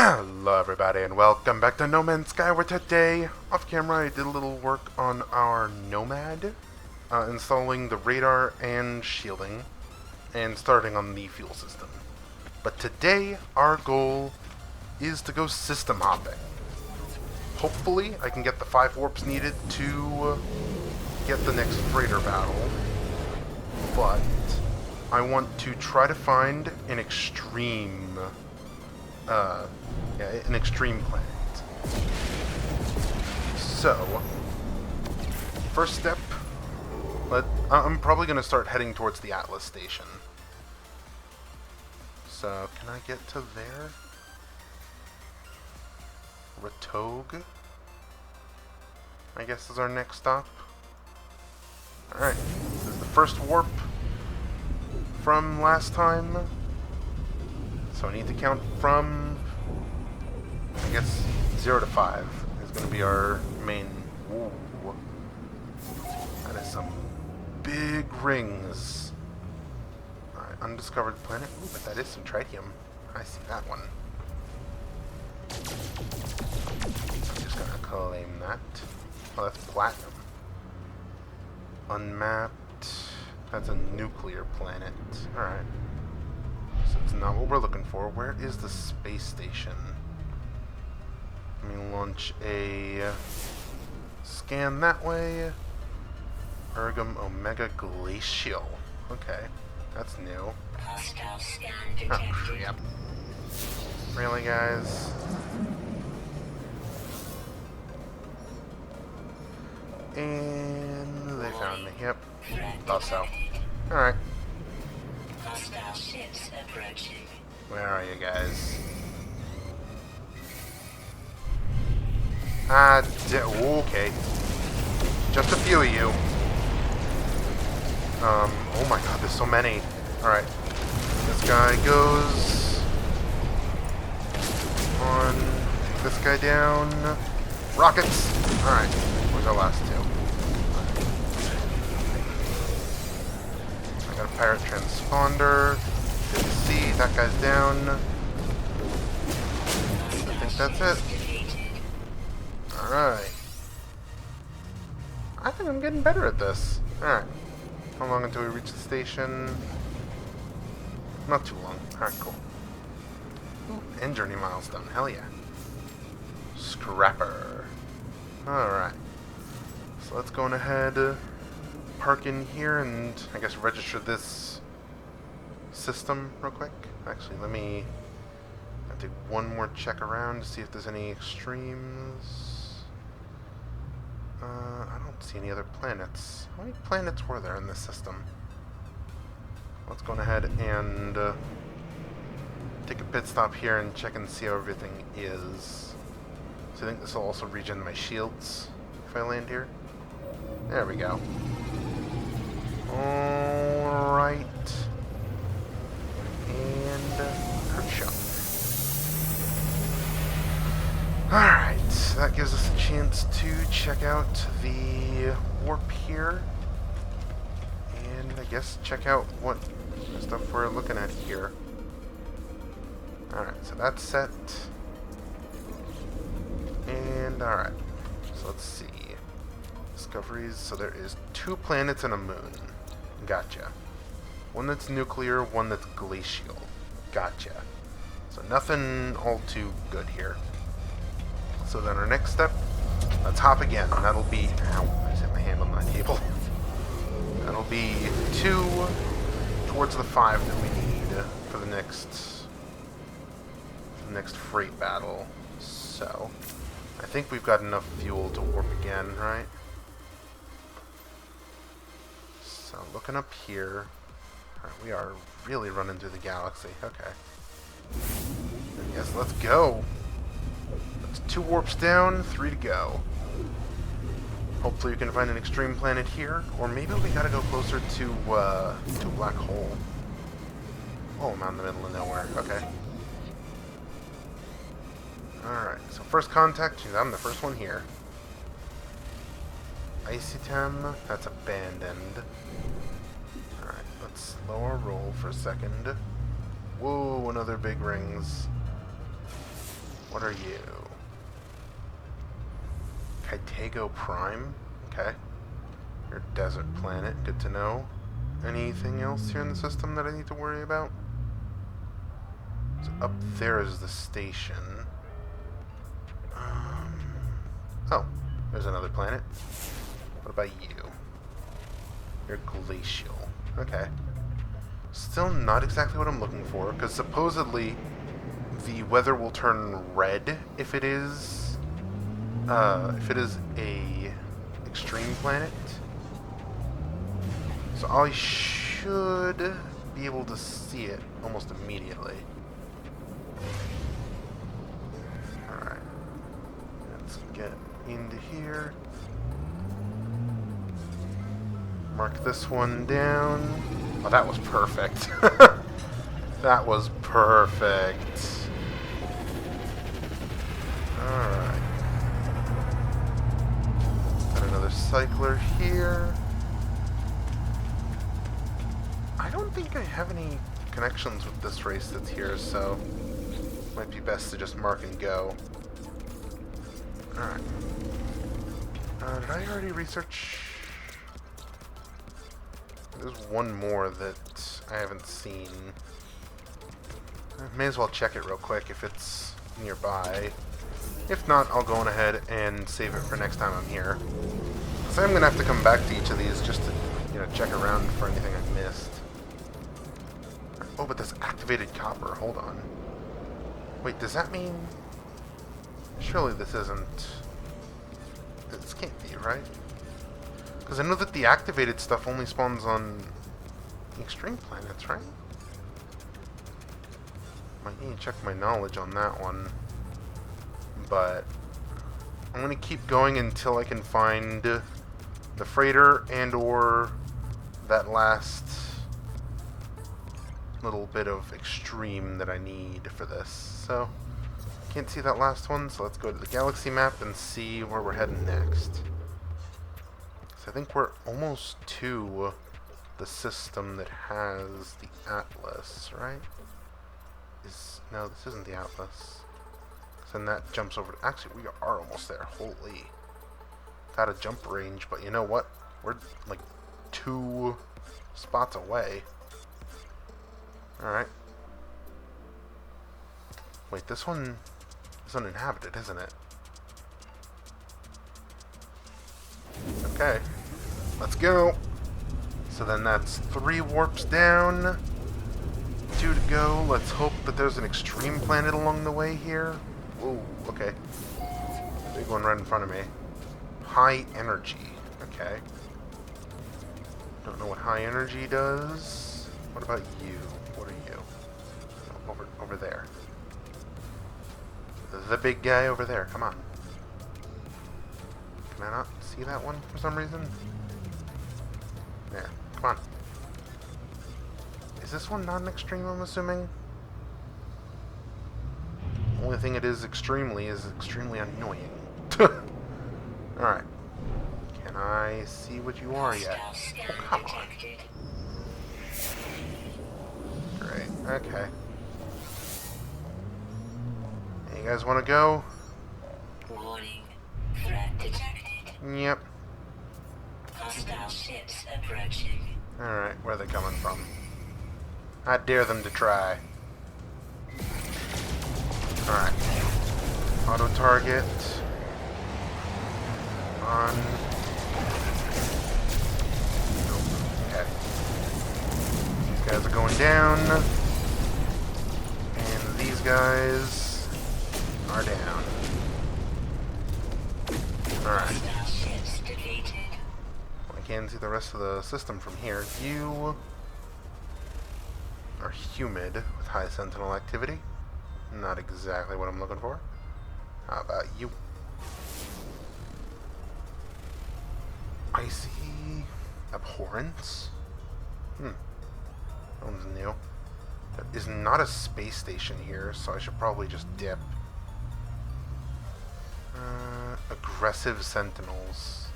Hello everybody and welcome back to No Man's Sky, where today, off camera, I did a little work on our Nomad, installing the radar and shielding, and starting on the fuel system. But today, our goal is to go system hopping. Hopefully, I can get the 5 warps needed to get the next freighter battle, but I want to try to find an extreme an extreme planet. So, first step, I'm probably going to start heading towards the Atlas station. So, can I get to there? Ratog, I guess, is our next stop. Alright, this is the first warp from last time. So I need to count from, I guess, 0 to 5 is going to be our main. Ooh. That is some big rings. Alright, undiscovered planet. Ooh, but that is some tritium. I see that one. I'm just going to claim that. Oh, that's platinum. Unmapped. That's a nuclear planet. Alright. So it's not what we're looking for. Where is the space station? Let me launch a scan that way. Ergum Omega Glacial. Okay, that's new. Oh, crap. Really, guys? And they found me. Yep. Thought so. Alright. Where are you guys? Okay. Just a few of you. Oh my god, there's so many. Alright. This guy goes on. Take this guy down. Rockets! Alright. Where's our last two? I got a pirate transponder. Didn't see. That guy's down. I think that's it. Alright. I think I'm getting better at this. Alright. How long until we reach the station? Not too long. Alright, cool. Ooh, end journey milestone. Hell yeah. Scrapper. Alright. So let's go on ahead, park in here, and I guess register this system real quick. Actually, let me take one more check around to see if there's any extremes. I don't see any other planets. How many planets were there in this system? Let's go on ahead and take a pit stop here and check and see how everything is. So I think this will also regen my shields if I land here. There we go. Alright. And Kershaw. Alright, that gives us a chance to check out the warp here. And I guess check out what stuff we're looking at here. Alright, so that's set. And alright, so let's see. Discoveries, so there is 2 planets and a moon. Gotcha. One that's nuclear, one that's glacial. Gotcha. So nothing all too good here. So then our next step, let's hop again. That'll be... Ow, I just hit my hand on that table. That'll be 2 towards the 5 that we need for the next freight battle. So, I think we've got enough fuel to warp again, right? So, looking up here, we are really running through the galaxy. Okay. And yes, let's go. That's 2 warps down, 3 to go. Hopefully we can find an extreme planet here, or maybe we gotta go closer to a black hole. Oh, I'm out in the middle of nowhere. Okay. Alright, so first contact, geez, I'm the first one here. Icytem, that's abandoned. Alright, let's slow our roll for a second. Whoa, another big rings. What are you? Kaitego Prime? Okay. Your desert planet. Good to know. Anything else here in the system that I need to worry about? So up there is the station. Oh, there's another planet. What about you? You're glacial. Okay. Still not exactly what I'm looking for, because supposedly the weather will turn red if it is a extreme planet. So I should be able to see it almost immediately. Alright. Let's get into here. Mark this one down. Oh, that was perfect. That was perfect. Alright. Got another cycler here. I don't think I have any connections with this race that's here, so might be best to just mark and go. Alright. Did I already research? There's one more that I haven't seen. I may as well check it real quick if it's nearby. If not, I'll go on ahead and save it for next time I'm here. So I'm gonna have to come back to each of these just to, check around for anything I missed. Oh, but this activated copper. Hold on. Wait, does that mean? Surely this isn't. This can't be, right? Because I know that the activated stuff only spawns on extreme planets, right? Might need to check my knowledge on that one. But I'm going to keep going until I can find the freighter and or that last little bit of extreme that I need for this. So, can't see that last one, so let's go to the galaxy map and see where we're heading next. So I think we're almost to the system that has the Atlas, right? No, this isn't the Atlas. Then that jumps over. Actually, we are almost there. Holy. Got a jump range, but you know what? We're like 2 spots away. Alright. Wait, this one is uninhabited, isn't it? Okay. Let's go. So then that's 3 warps down. 2 to go. Let's hope that there's an extreme planet along the way here. Whoa, okay. Big one right in front of me. High energy. Okay. Don't know what high energy does. What about you? What are you? Oh, over there. The big guy over there. Come on. Can I not see that one for some reason? There. Come on. Is this one not an extreme, I'm assuming? Only thing it is extremely annoying. Alright. Can I see what you are yet? Oh, come on. Great. Okay. Hey, you guys want to go? Warning. Threat detected. Yep. Hostile ships approaching. Alright, where are they coming from? I dare them to try. Alright. Auto target. On. Okay. These guys are going down. And these guys are down. Alright. I can't see the rest of the system from here. You are humid with high sentinel activity. Not exactly what I'm looking for. How about you? Icy abhorrence? That one's new. There is not a space station here, so I should probably just dip. Aggressive sentinels.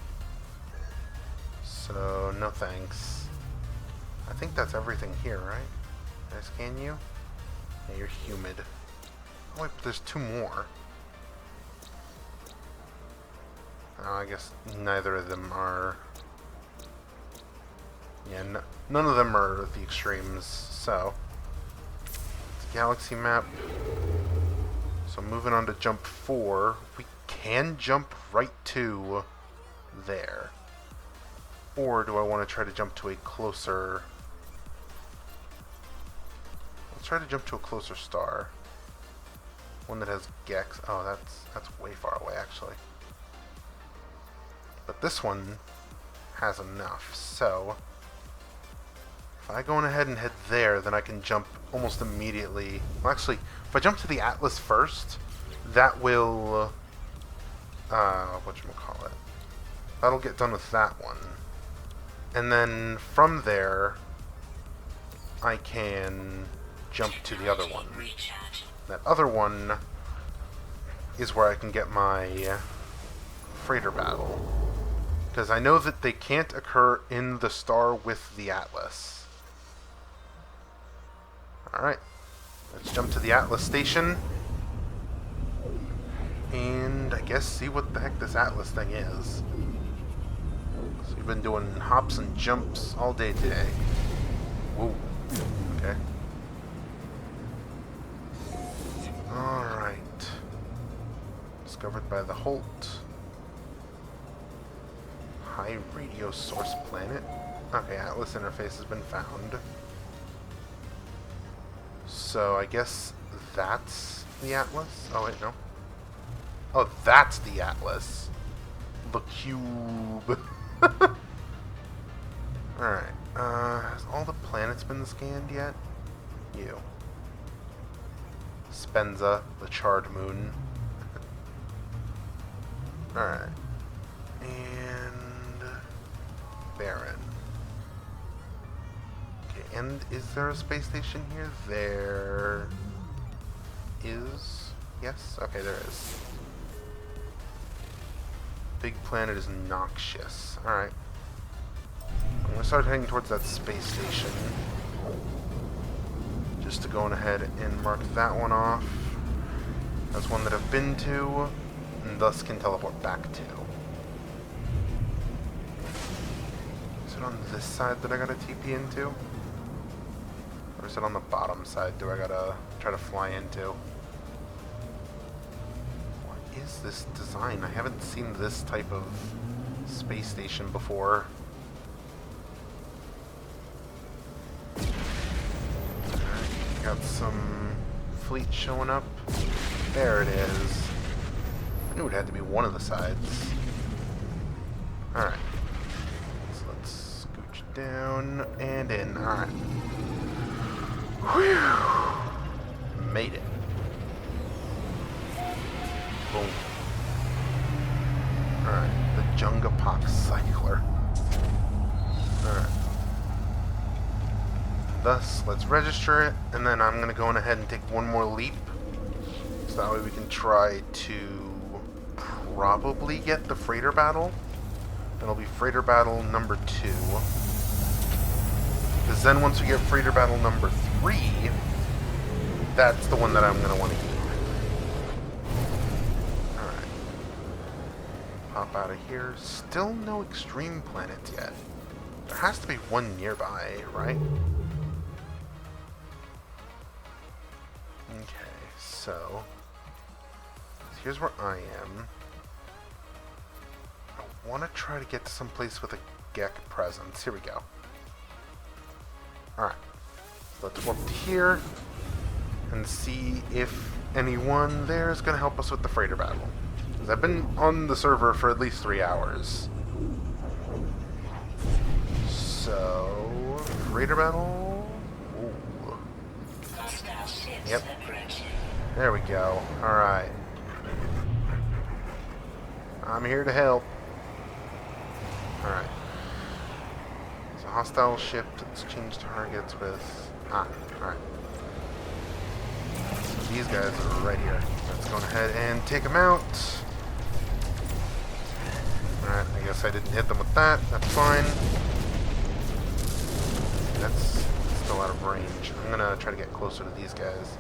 So, no thanks. I think that's everything here, right? Can I scan you? Yeah, you're humid. Oh wait, but there's 2 more. I guess neither of them are... Yeah, none of them are the extremes, so... It's a galaxy map. So moving on to jump 4, we can jump right to there. Or do I want to try to jump to a closer... Let's try to jump to a closer star. One that has Gex. Oh, that's way far away, actually. But this one has enough, so... If I go on ahead and head there, then I can jump almost immediately. Well, actually, if I jump to the Atlas first, that will... whatchamacallit? That'll get done with that one. And then from there, I can jump to the other one. That other one is where I can get my freighter battle. Because I know that they can't occur in the star with the Atlas. Alright, let's jump to the Atlas station. And I guess see what the heck this Atlas thing is. So we've been doing hops and jumps all day today. Whoa, okay. Alright. Discovered by the Holt. High radio source planet. Okay, Atlas interface has been found. So I guess that's the Atlas? Oh wait, no. Oh, that's the Atlas. The cube. Alright. Has all the planets been scanned yet? You. Spenza, the charred moon. Alright. And... Baron. Okay, and is there a space station here? There... is? Yes? Okay, there is. Big planet is noxious. Alright. I'm gonna start heading towards that space station. Just to go on ahead and mark that one off. That's one that I've been to, and thus can teleport back to. Is it on this side that I gotta TP into? Or is it on the bottom side do I gotta try to fly into? What is this design? I haven't seen this type of space station before. Got some fleet showing up. There it is. I knew it had to be one of the sides. Alright. So let's scooch down and in. Alright. Whew. Made it. Boom. Alright. The Jungapox Cycler. Alright. Thus, let's register it, and then I'm going to go on ahead and take one more leap. So that way we can try to probably get the freighter battle. That'll be freighter battle number 2. Because then once we get freighter battle number 3, that's the one that I'm going to want to keep. Alright. Pop out of here. Still no extreme planets yet. There has to be one nearby, right? Okay, so here's where I am. I want to try to get to some place with a Gek presence. Here we go. Alright, so let's warp to here and see if anyone there is going to help us with the freighter battle. Because I've been on the server for at least 3 hours. So, freighter battle? Yep. There we go. Alright. I'm here to help. Alright. It's a hostile ship. Let's change targets with... alright. So these guys are right here. Let's go ahead and take them out. Alright, I guess I didn't hit them with that. That's fine. That's still out of range. I'm gonna try to get closer to these guys.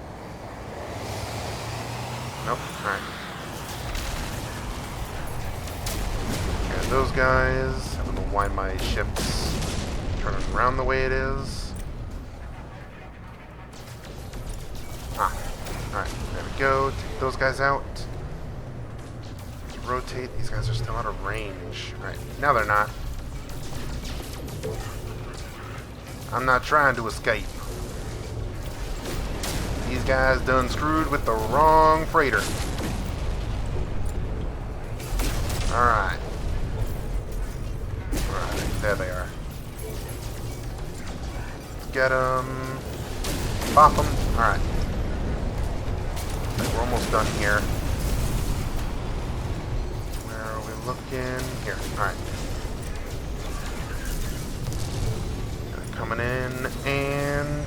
Nope. Alright. those guys. I don't know why my ship's turning around the way it is. Ah, alright, there we go. Take those guys out. Rotate. These guys are still out of range. Alright, now they're not. I'm not trying to escape. These guys done screwed with the wrong freighter. Alright. Alright, there they are. Let's get them. Pop them. Alright. We're almost done here. Where are we looking? Here. Alright. Coming in and...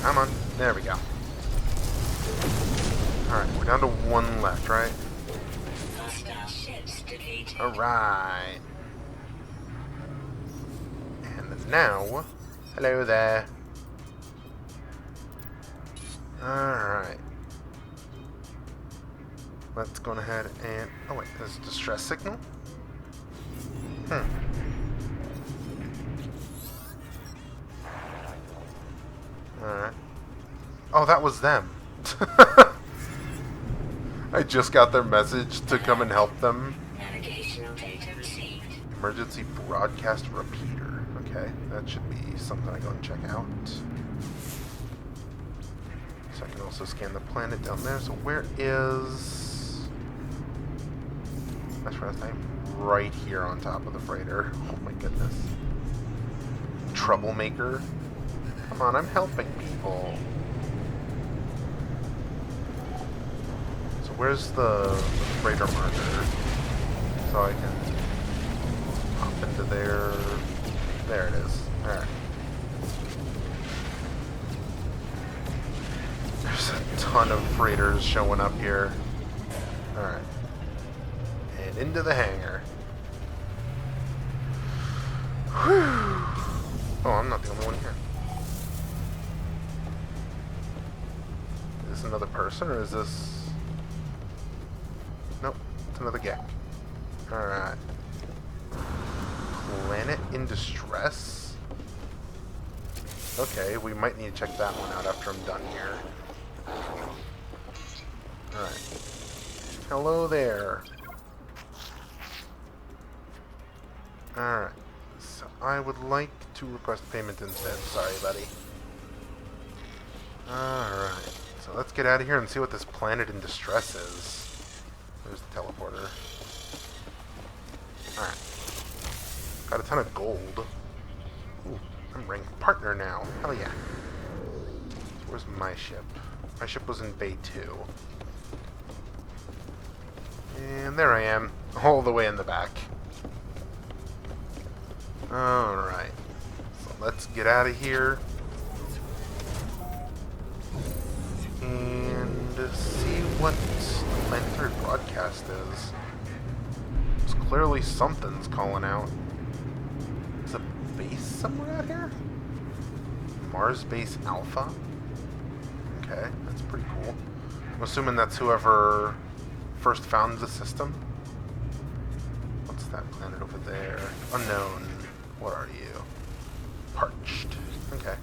Come on. There we go. Alright, we're down to one left, right? Alright. And now... Hello there. Alright. Let's go ahead and... Oh wait, there's a distress signal? Alright. Oh, that was them. I just got their message to come and help them. Navigational data received. Emergency broadcast repeater. Okay, that should be something I go and check out. So I can also scan the planet down there. So where is... That's right, I'm right here on top of the freighter. Oh my goodness. Troublemaker. Come on, I'm helping people. So where's the freighter marker? So I can hop into there. There it is. Alright. There's a ton of freighters showing up here. Alright. And into the hangar. Whew. Oh, I'm not the only one here. Is this another person, or is this... Nope, it's another gek. Alright. Planet in distress? Okay, we might need to check that one out after I'm done here. Alright. Hello there. Alright. So I would like to request payment instead. Sorry, buddy. Alright. So let's get out of here and see what this planet in distress is. There's the teleporter. Alright. Got a ton of gold. Ooh, I'm ranked partner now. Hell yeah. So where's my ship? My ship was in Bay 2. And there I am, all the way in the back. Alright. So let's get out of here. And see what the planetary broadcast is. It's clearly something's calling out. Is a base somewhere out here? Mars Base Alpha? Okay, that's pretty cool. I'm assuming that's whoever first found the system. What's that planet over there? Unknown. What are you? Parched. Okay.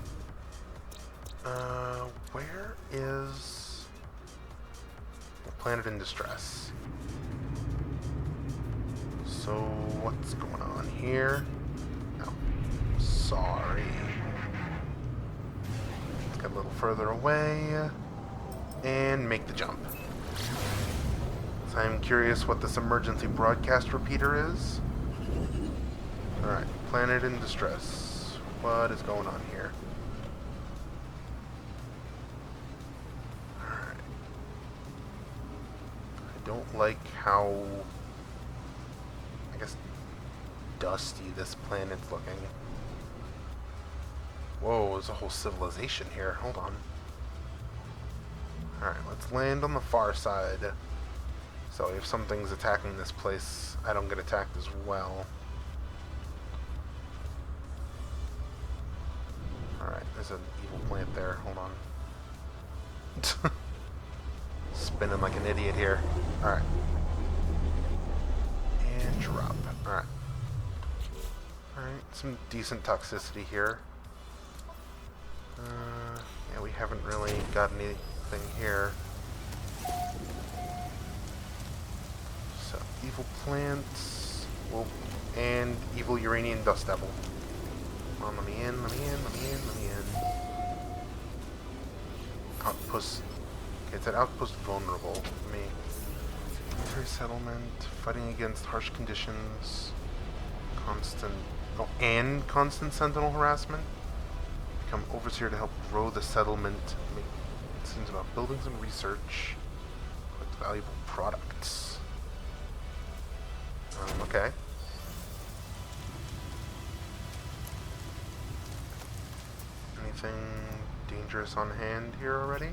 Where is the planet in distress? So, what's going on here? Oh, sorry. Let's get a little further away and make the jump. So I'm curious what this emergency broadcast repeater is. Alright, planet in distress. What is going on here? Alright. I don't like how, I guess, dusty this planet's looking. Whoa, there's a whole civilization here. Hold on. Alright, let's land on the far side. So if something's attacking this place, I don't get attacked as well. Alright, there's an evil plant there. Hold on. Spinning like an idiot here. Alright. And drop. Alright. Alright, some decent toxicity here. Yeah, we haven't really got anything here. So, evil plants. Well, and evil Uranian dust devil. Come on, let me in, let me in, let me in, let me in. Outpost. Okay, it's an outpost vulnerable. Let me. Military settlement. Fighting against harsh conditions. Constant. Oh, and constant sentinel harassment. Become overseer to help grow the settlement. Make decisions about buildings and research. Collect valuable products. Okay. Anything dangerous on hand here already?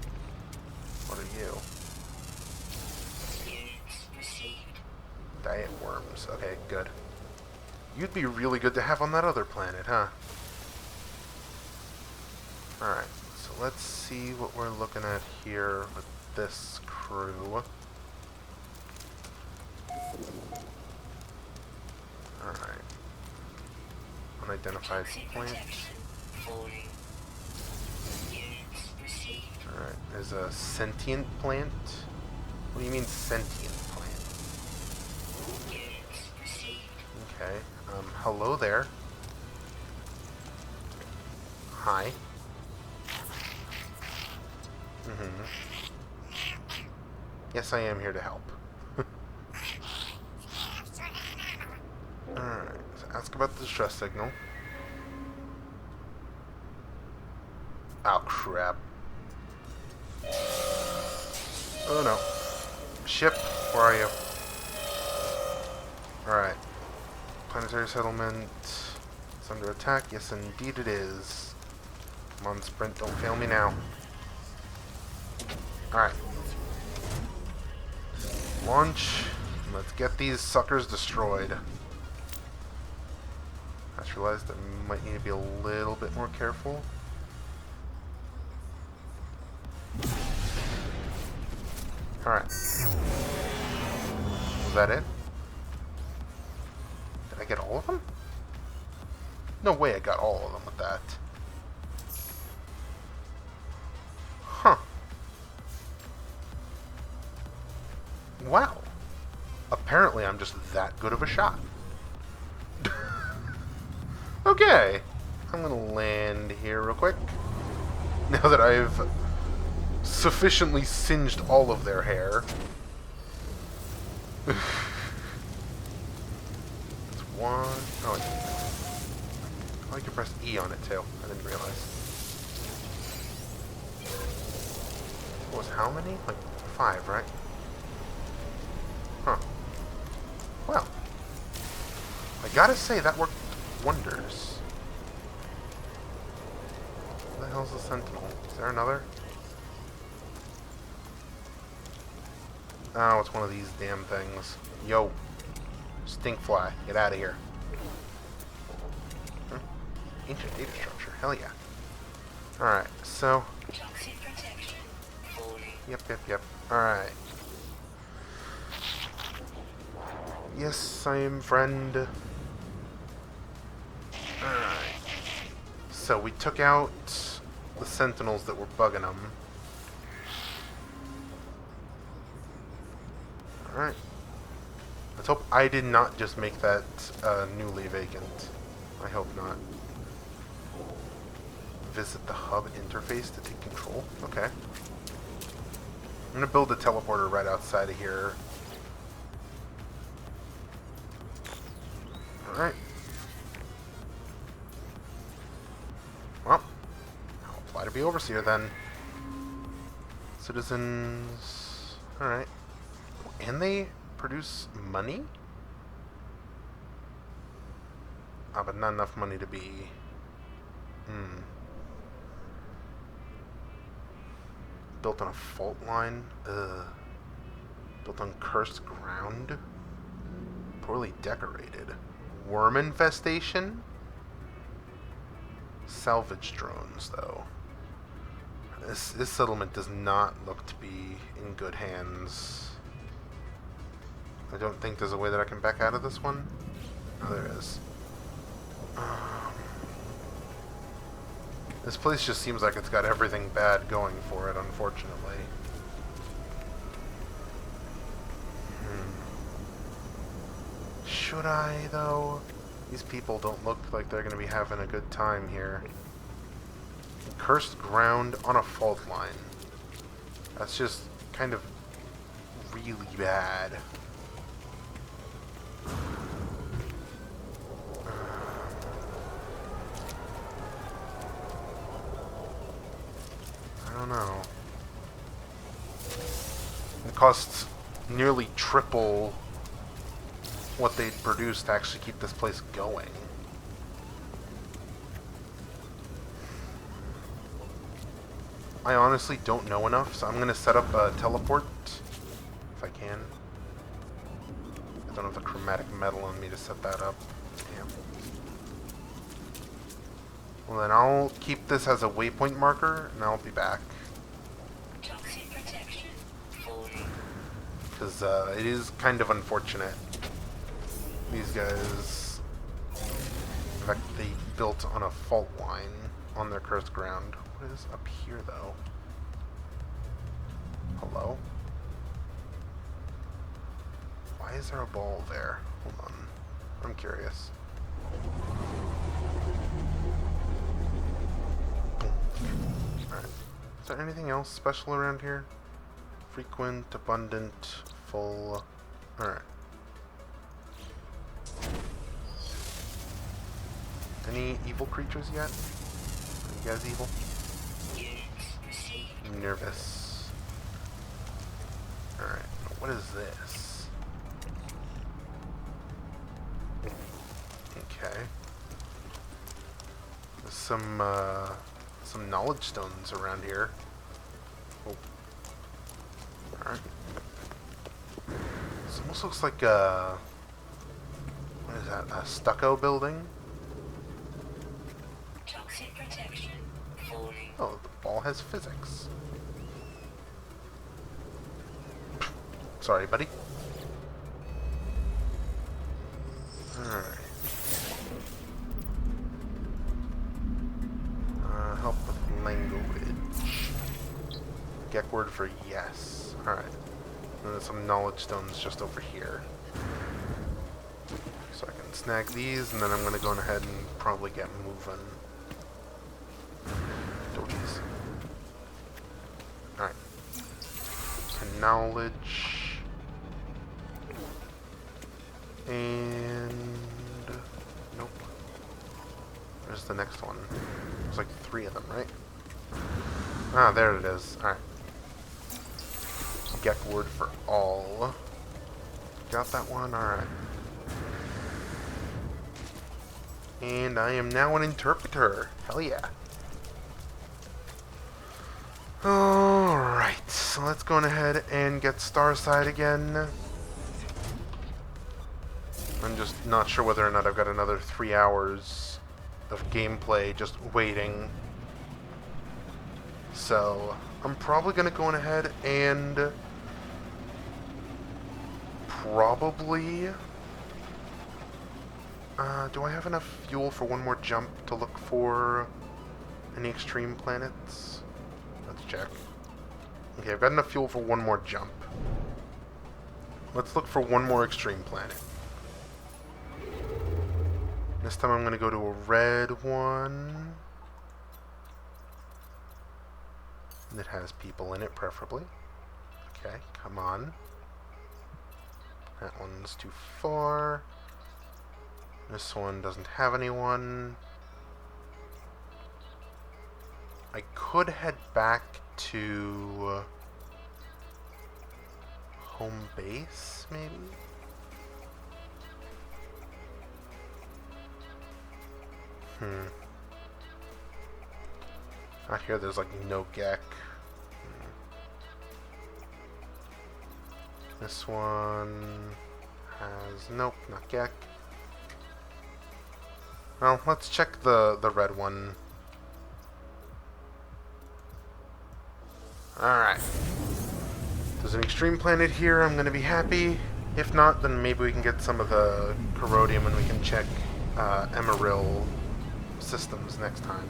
What are you? Units received. Diet worms. Okay, good. You'd be really good to have on that other planet, huh? Alright, so let's see what we're looking at here with this crew. Alright. Unidentified Toxic plant. protection falling. Units received. Alright, there's a sentient plant. What do you mean sentient plant? Units received. Okay, hello there. Hi. Yes, I am here to help. Alright, so ask about the distress signal. Oh, crap. Oh, no. Ship, where are you? Alright. Planetary settlement is under attack. Yes, indeed it is. Come on, Sprint, don't fail me now. Alright. Launch. Let's get these suckers destroyed. I just realized I might need to be a little bit more careful. Alright. Was that it? Did I get all of them? No way I got all of them with that. Huh. Wow. Apparently I'm just that good of a shot. Okay. I'm gonna land here real quick. Now that I've sufficiently singed all of their hair. That's one. Oh, I can press E on it too. I didn't realize. What was how many? Like 5, right? Huh. Well, I gotta say that worked wonders. Where the hell's the Sentinel? Is there another? Oh, it's one of these damn things. Yo. Stinkfly. Get out of here. Huh? Ancient data structure. Hell yeah. Alright, so... Toxic protection falling. Yep. Alright. Yes, I am friend. Alright. So we took out the sentinels that were bugging them. Alright. Let's hope I did not just make that newly vacant. I hope not. Visit the hub interface to take control. Okay. I'm gonna build a teleporter right outside of here. Alright. Well, I'll apply to be overseer then. Citizens. Alright. And they produce money? Ah, but not enough money to be... Built on a fault line? Built on cursed ground? Poorly decorated. Worm infestation? Salvage drones, though. This settlement does not look to be in good hands. I don't think there's a way that I can back out of this one. Oh, there is. This place just seems like it's got everything bad going for it, unfortunately. Should I, though? These people don't look like they're going to be having a good time here. Cursed ground on a fault line. That's just kind of really bad. I don't know. It costs nearly triple what they'd produce to actually keep this place going. I honestly don't know enough, so I'm going to set up a teleport if I can. I don't have the chromatic metal on me to set that up. Damn. Well, then I'll keep this as a waypoint marker, and I'll be back. Toxic protection. Fully. Because it is kind of unfortunate. These guys, in fact, they built on a fault line on their cursed ground. What is up here, though? Hello? Why is there a ball there? Hold on. I'm curious. Alright. Is there anything else special around here? Frequent, abundant, full. Alright. Any evil creatures yet? Are you guys evil? Units received. Nervous. Alright, what is this? Okay. There's some knowledge stones around here. Oh. Alright. This almost looks like a... what is that? A stucco building? Toxic protection. Fully. Oh, the ball has physics. Sorry, buddy. Alright. Help with language. Get word for yes. Alright. And there's some knowledge stones just over here. So I can snag these, and then I'm going to go ahead and probably get moving. Doties. Alright. And knowledge. And... nope. Where's the next one? There's like 3 of them, right? Ah, there it is. Alright. Get word for all. Got that one? Alright. And I am now an interpreter. Hell yeah. Alright, so let's go ahead and get Starside again. I'm just not sure whether or not I've got another 3 hours of gameplay just waiting. So, I'm probably going to go ahead and probably... do I have enough fuel for one more jump to look for any extreme planets? Let's check. Okay, I've got enough fuel for one more jump. Let's look for one more extreme planet. This time I'm going to go to a red one. That has people in it, preferably. Okay, come on. That one's too far. This one doesn't have anyone. I could head back to home base, maybe? Out here there's like no Gek. This one has... nope, not Gek. Well, let's check the red one. Alright. There's an extreme planet here, I'm gonna be happy. If not, then maybe we can get some of the corrodium and we can check Emeril systems next time.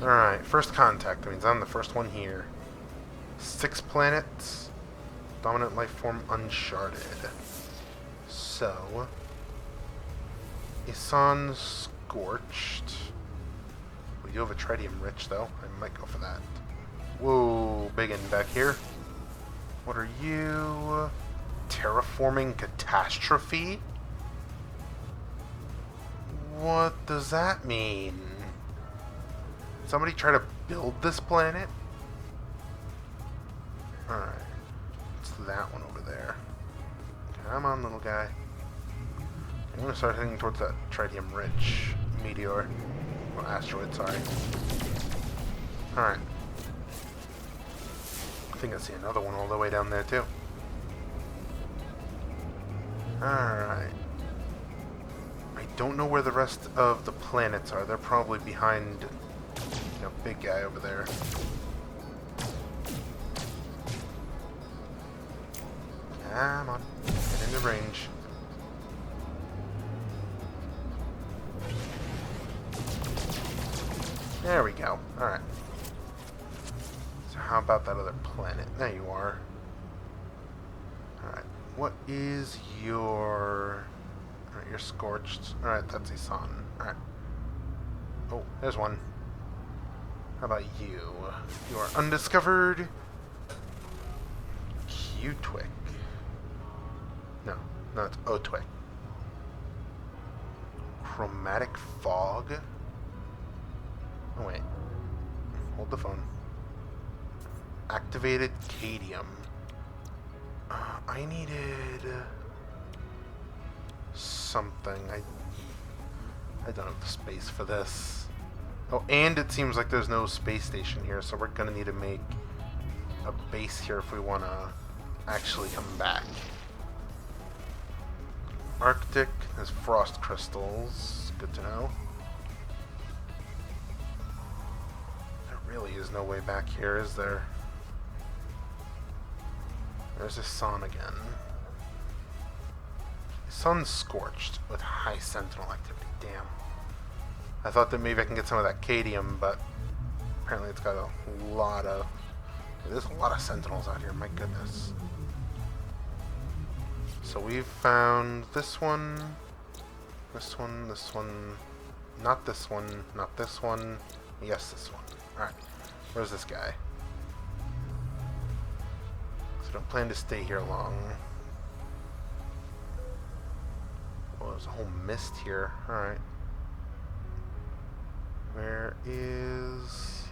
Alright, first contact. That means I'm the first one here. 6 planets. Dominant life form uncharted. So, Isan Scorched. We do have a tritium rich though. I might go for that. Whoa, biggin back here. What are you? Terraforming catastrophe? What does that mean? Somebody try to build this planet? Alright. It's that one over there. Come on, little guy. I'm gonna start heading towards that tritium rich meteor. Or asteroid, sorry. Alright. I think I see another one all the way down there, too. Alright. I don't know where the rest of the planets are. They're probably behind, you know, big guy over there. Come on. Get into range. There we go. Alright. So how about that other planet? There you are. Alright. What is your... Alright, you're scorched. Alright, that's Isan. Alright. Oh, there's one. How about you? You are undiscovered. Q-Twick. No, it's O-Twick. Chromatic fog? Oh, wait. Hold the phone. Activated Cadium. I needed... something. I don't have the space for this. Oh, and it seems like there's no space station here, so we're gonna need to make a base here if we want to actually come back. Arctic has frost crystals. Good to know. There really is no way back here, is there? There's a sun again. Sun's scorched with high sentinel activity. Damn. I thought that maybe I can get some of that Cadium, but apparently it's got a lot of... There's a lot of sentinels out here, my goodness. So we've found this one, this one, this one, not this one, not this one, yes, this one. Alright, where's this guy? So don't plan to stay here long. Oh, there's a whole mist here. Alright. Where is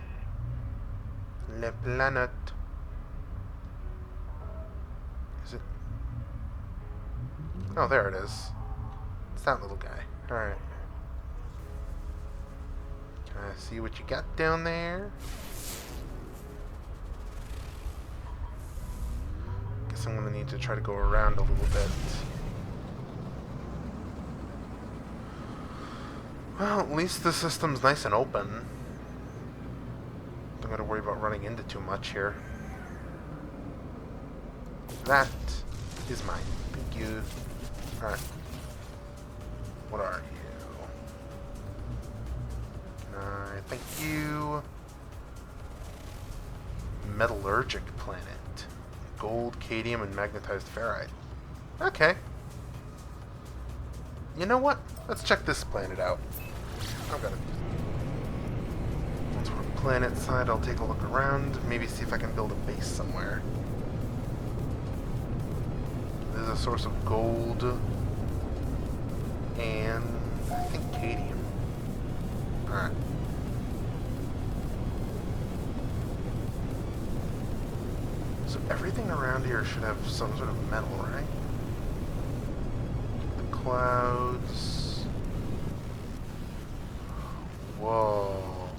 Le Planet? Is it? Oh, there it is. It's that little guy. Alright. Can I see what you got down there? Guess I'm gonna need to try to go around a little bit. Well, at least the system's nice and open. Don't gotta worry about running into too much here. That is mine. Thank you. Alright. What are you? Thank you. Metallurgic planet. Gold, cadmium, and magnetized ferrite. Okay. You know what? Let's check this planet out. I've got it. Once we're on planet side, I'll take a look around. Maybe see if I can build a base somewhere. There's a source of gold. And I think cadmium. Alright. So everything around here should have some sort of metal, right? The clouds. Whoa.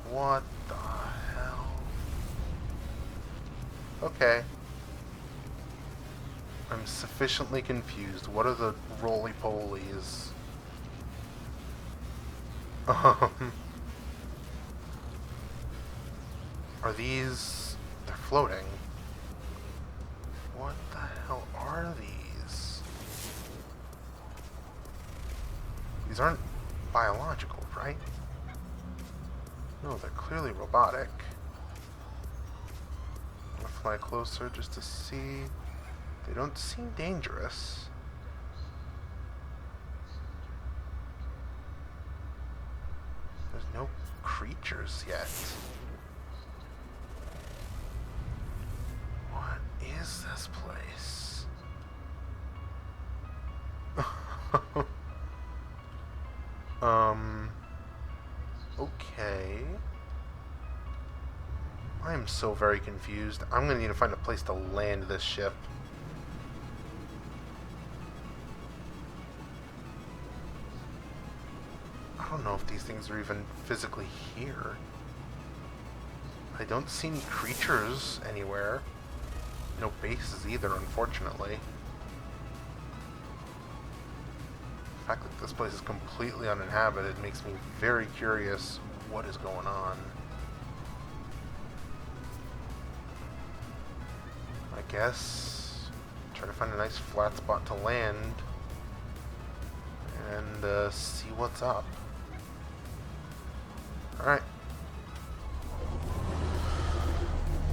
What the hell? Okay. I'm sufficiently confused. What are the roly-polies? Are these... They're floating. What the hell are these? These aren't biological, right? No, they're clearly robotic. I'm gonna fly closer just to see. They don't seem dangerous. There's no creatures yet. What is this place? Okay. I am so very confused. I'm gonna need to find a place to land this ship. I don't know if these things are even physically here. I don't see any creatures anywhere. No bases either, unfortunately. The fact that this place is completely uninhabited makes me very curious what is going on. I guess try to find a nice flat spot to land and see what's up. Alright.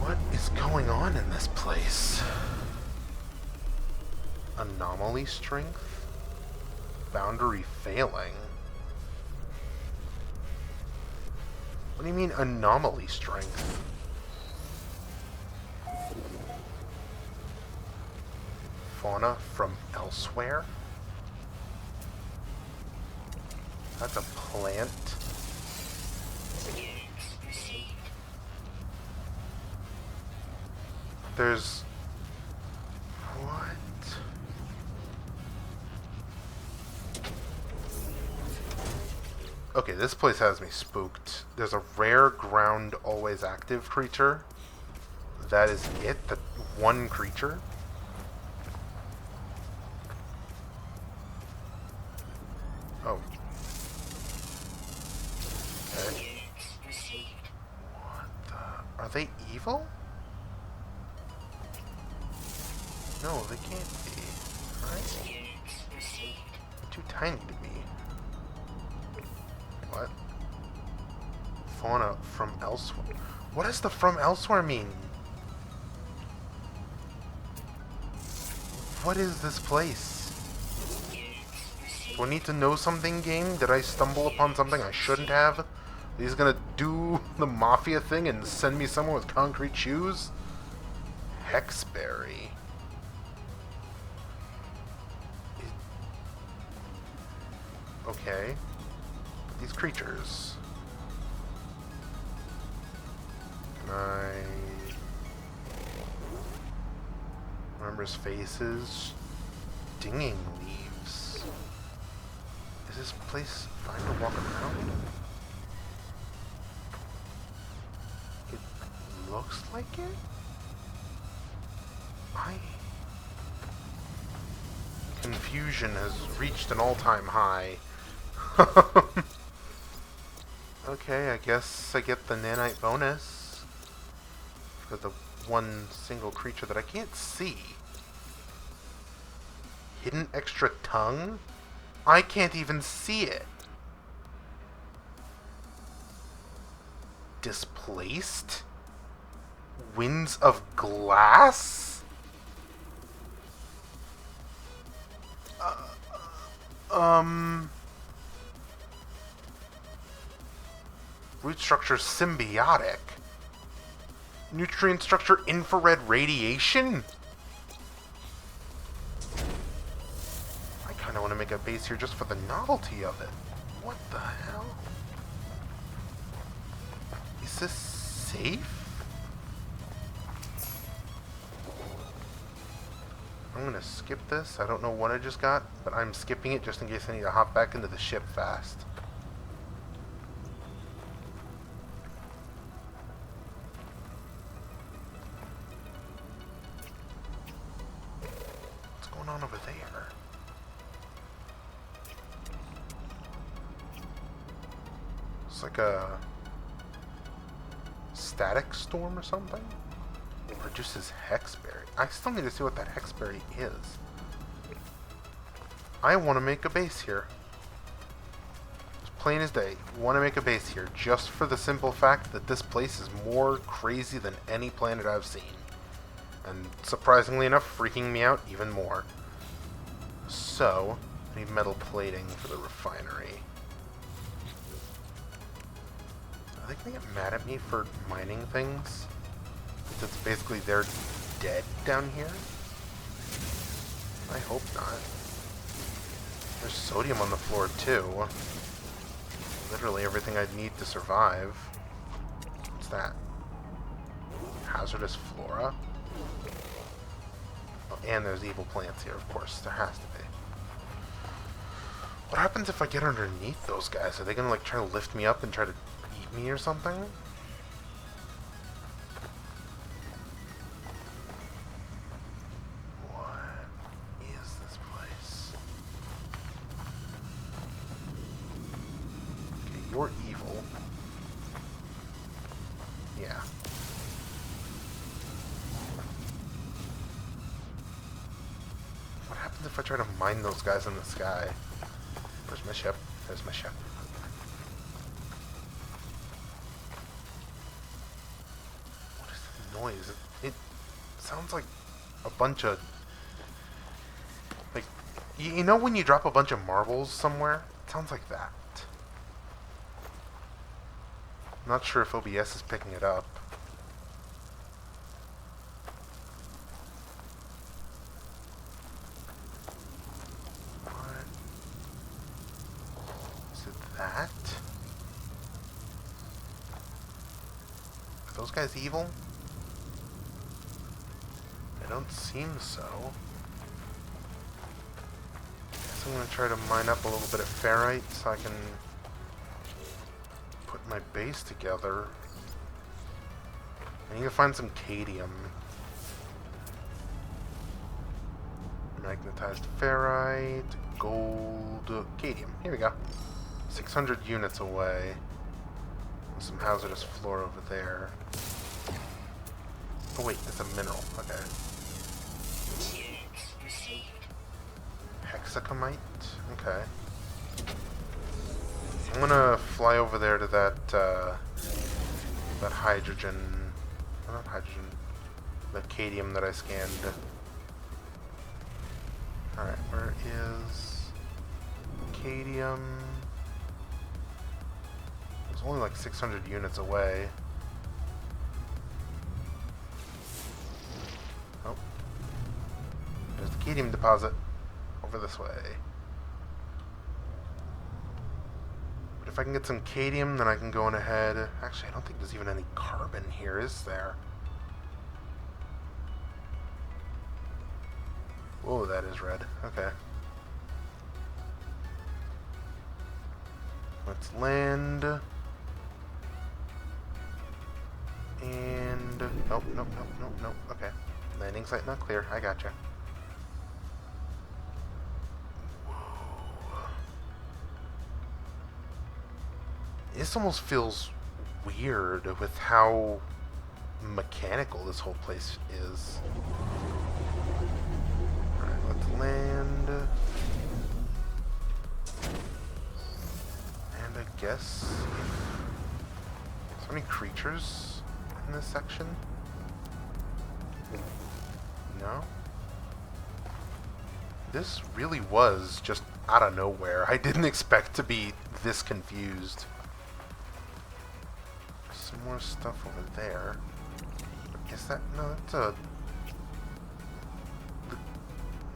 What is going on in this place? Anomaly strength? Boundary failing? What do you mean anomaly strength? Fauna from elsewhere? That's a plant. Units received. There's... What? Okay, this place has me spooked. There's a rare ground always active creature. That is it? The one creature? Oh. Okay. Units received. What the... Are they evil? No, they can't be. Right? Units received. They're too tiny to be. What? Fauna from elsewhere. What does the from elsewhere mean? What is this place? Units received. Do I need to know something, game? Did I stumble upon something I shouldn't have? He's gonna do the mafia thing and send me somewhere with concrete shoes? Hexberry. Okay. These creatures. Can I remember his faces? Stinging leaves. Is this place fine to walk around? It looks like it? Confusion has reached an all-time high. Okay, I guess I get the nanite bonus for the one single creature that I can't see. Hidden extra tongue? I can't even see it. Displaced? Winds of glass? Root structure symbiotic. Nutrient structure infrared radiation? I kind of want to make a base here just for the novelty of it. What the hell? Is this safe? I'm gonna skip this. I don't know what I just got, but I'm skipping it just in case I need to hop back into the ship fast. What's going on over there? It's like a static storm or something? Produces hexberry. I still need to see what that hexberry is. I want to make a base here. As plain as day. Want to make a base here just for the simple fact that this place is more crazy than any planet I've seen. And surprisingly enough, freaking me out even more. So, I need metal plating for the refinery. Are they gonna get mad at me for mining things? Because it's basically they're dead down here? I hope not. There's sodium on the floor too. Literally everything I'd need to survive. What's that? Hazardous flora? Oh, and there's evil plants here, of course. There has to be. What happens if I get underneath those guys? Are they gonna like try to lift me up and try to eat me or something? What is this place? Okay, you're evil. Yeah. What happens if I try to mine those guys in the sky? Where's my ship? There's my ship. What is the noise? It sounds like a bunch of... Like, you know when you drop a bunch of marbles somewhere? It sounds like that. I'm not sure if OBS is picking it up. That? Are those guys evil? They don't seem so. Guess I'm gonna try to mine up a little bit of ferrite so I can put my base together. I need to find some cadmium. Magnetized ferrite, gold, cadmium. Here we go. 600 units away. Some hazardous flora over there. Oh wait, it's a mineral. Okay. Hexacomite? Okay. I'm gonna fly over there to that, that hydrogen... Oh, not hydrogen. The cadmium that I scanned. Alright, where is... cadmium? It's only like 600 units away. Oh. There's the cadmium deposit. Over this way. But if I can get some cadmium, then I can go on ahead. Actually, I don't think there's even any carbon here, is there? Whoa, that is red. Okay. Let's land. And... Nope, nope, nope, nope, nope. Okay. Landing site not clear. I gotcha. Whoa. This almost feels weird with how mechanical this whole place is. Alright, let's land. And I guess... So many creatures in this section? No? This really was just out of nowhere. I didn't expect to be this confused. Some more stuff over there. Is that... No, that's a...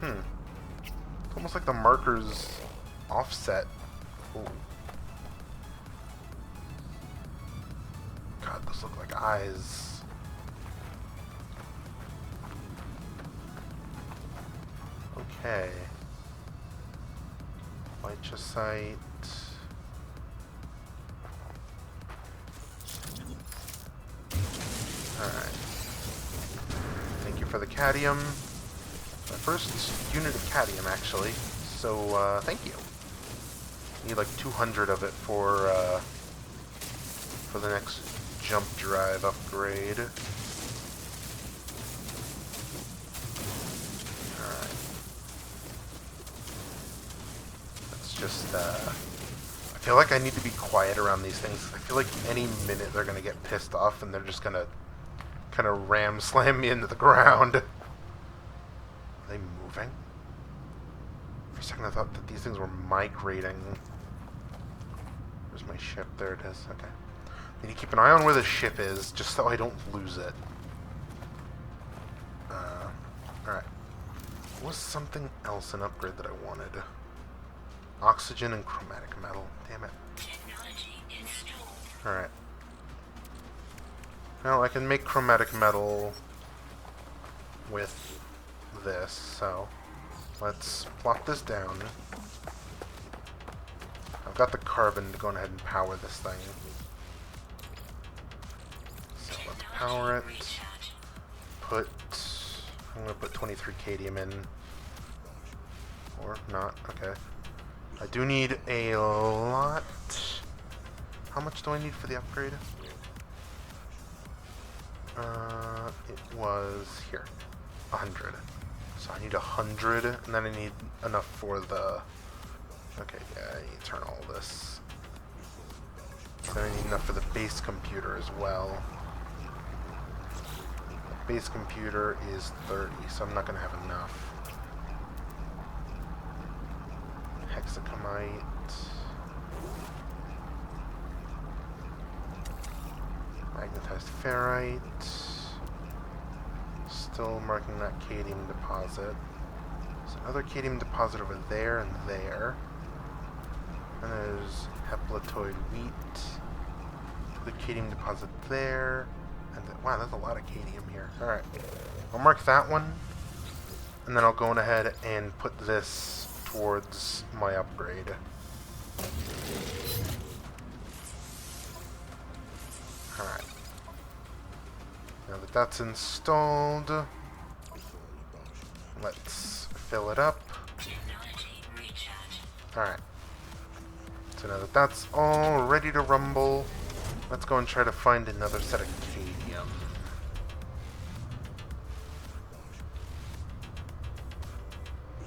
It's almost like the marker's offset. Ooh. God, those look like eyes. Okay. Lychosite. Alright. Thank you for the cadmium. My first unit of cadmium, actually. So, thank you. Need like 200 of it for the next jump drive upgrade. just, I feel like I need to be quiet around these things. I feel like any minute they're gonna get pissed off and they're just gonna kind of ram slam me into the ground. Are they moving? For a second I thought that these things were migrating. Where's my ship? There it is. Okay. I need to keep an eye on where the ship is, just so I don't lose it. Alright. What was something else an upgrade that I wanted? Oxygen and chromatic metal. Damn it. Alright. Well, I can make chromatic metal with this, so let's plop this down. I've got the carbon to go ahead and power this thing. So let's power it. I'm going to put 23 cadmium in. Or not, okay. I do need a lot. How much do I need for the upgrade? It was here. 100. So I need 100, and then I need enough for the... Okay, yeah, I need to turn all this. Then I need enough for the base computer as well. The base computer is 30, so I'm not going to have enough. Hexacomite. Magnetized ferrite. Still marking that cadmium deposit. There's another cadmium deposit over there and there. And there's hapletoid wheat. The cadmium deposit there. And wow, that's a lot of cadmium here. Alright. I'll mark that one. And then I'll go on ahead and put this towards my upgrade. Alright. Now that that's installed, let's fill it up. Alright. So now that that's all ready to rumble, let's go and try to find another set of cadmium.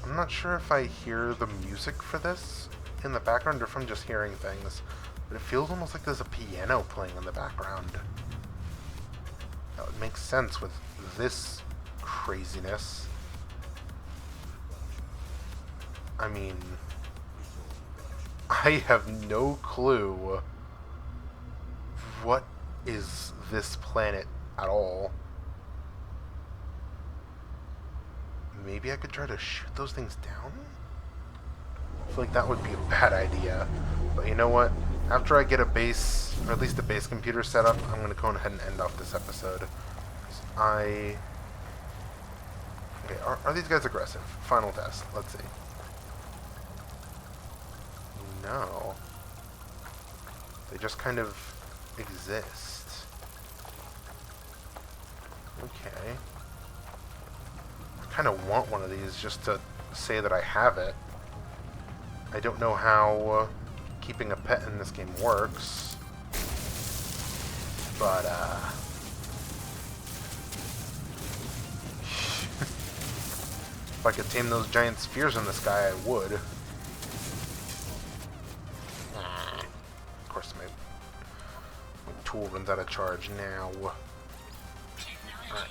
I'm not sure if I hear the music for this in the background or if I'm just hearing things, but it feels almost like there's a piano playing in the background. That would make sense with this craziness. I mean, I have no clue what is this planet at all. Maybe I could try to shoot those things down? I feel like that would be a bad idea. But you know what? After I get a base, or at least a base computer set up, I'm going to go ahead and end off this episode. Okay, are these guys aggressive? Final test. Let's see. No. They just kind of exist. Okay. I kind of want one of these just to say that I have it. I don't know how keeping a pet in this game works, but if I could tame those giant spheres in the sky, I would. Of course, my tool runs out of charge now. Alright.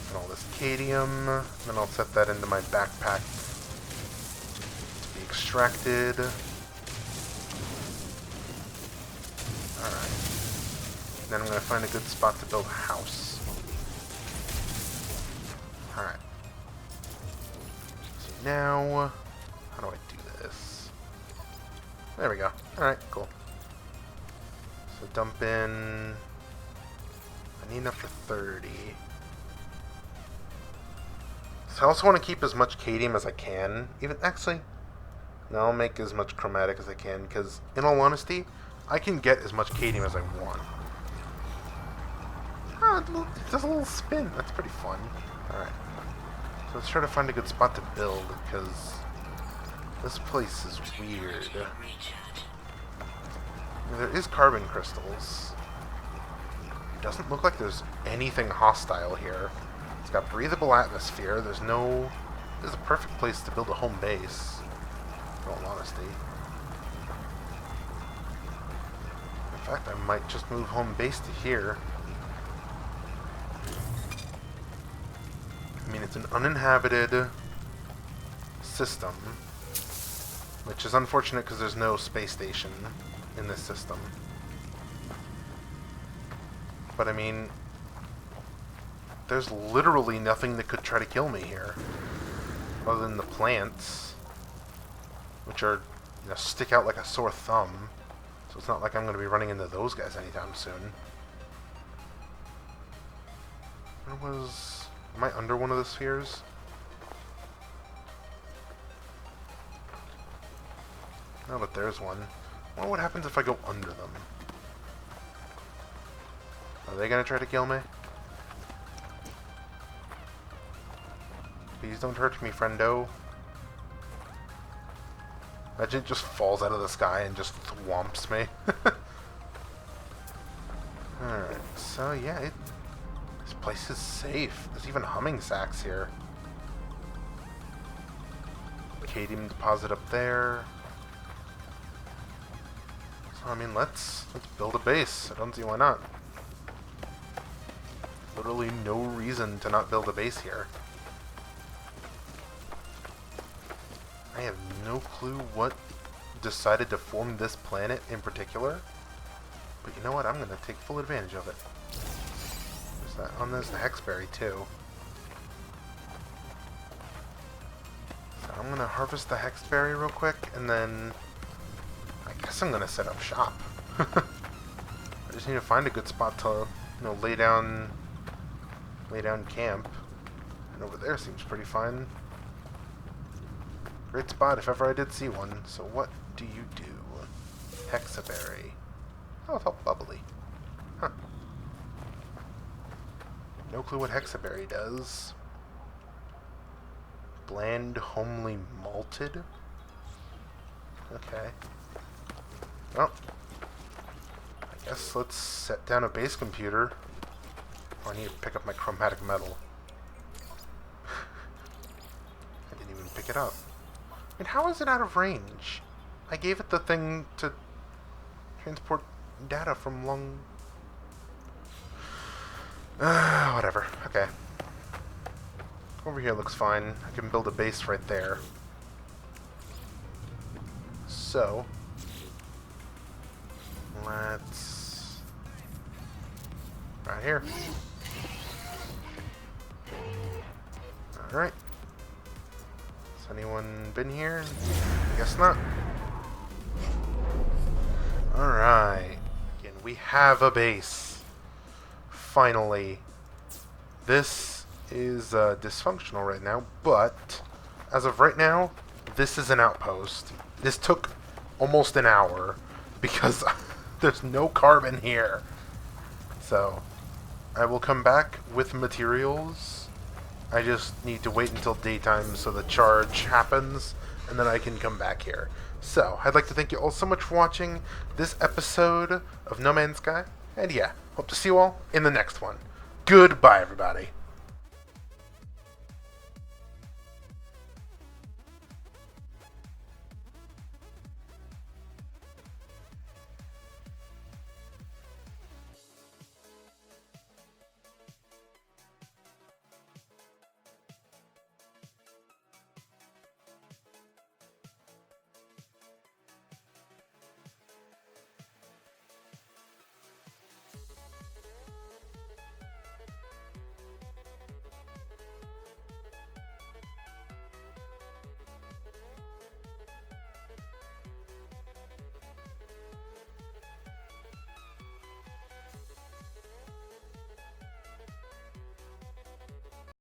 And all this cadmium, then I'll set that into my backpack to be extracted. Alright. Then I'm going to find a good spot to build a house. Alright. So now, how do I do this? There we go. Alright, cool. So dump in... I need enough for 30. So I also want to keep as much cadmium as I can. Even actually, no, I'll make as much chromatic as I can, because in all honesty, I can get as much cadmium as I want. Ah, it does a little spin. That's pretty fun. Alright. So let's try to find a good spot to build, because this place is weird. There is carbon crystals. It doesn't look like there's anything hostile here. It's got breathable atmosphere. There's a perfect place to build a home base. in all honesty. In fact, I might just move home base to here. I mean, it's an uninhabited system, which is unfortunate because there's no space station in this system. But I mean, there's literally nothing that could try to kill me here, other than the plants, which are, you know, stick out like a sore thumb. So it's not like I'm going to be running into those guys anytime soon. Where was... Am I under one of the spheres? No, but there's one. Well, what happens if I go under them? Are they going to try to kill me? Please don't hurt me, friendo. Imagine it just falls out of the sky and just thwomps me. Alright, so yeah, this place is safe. There's even humming sacks here. Cadmium deposit up there. So I mean, let's build a base. I don't see why not. Literally no reason to not build a base here. I have no clue what decided to form this planet in particular, but you know what? I'm going to take full advantage of it. There's that on this, the Hexberry too. So I'm going to harvest the Hexberry real quick, and then I guess I'm going to set up shop. I just need to find a good spot to, you know, lay down camp. And over there seems pretty fine. Great spot if ever I did see one. So what do you do? Hexaberry. Oh, it's all bubbly. Huh. No clue what Hexaberry does. Bland, homely, malted? Okay. Well, I guess let's set down a base computer. Oh, I need to pick up my chromatic metal. I didn't even pick it up. And how is it out of range? I gave it the thing to transport data from long... whatever. Okay. Over here looks fine. I can build a base right there. So... let's... right here. Alright. Has anyone been here? I guess not. Alright. Again, we have a base. Finally. This is dysfunctional right now, but as of right now, this is an outpost. This took almost an hour because there's no carbon here. So, I will come back with materials. I just need to wait until daytime so the charge happens, and then I can come back here. So, I'd like to thank you all so much for watching this episode of No Man's Sky, and yeah, hope to see you all in the next one. Goodbye, everybody.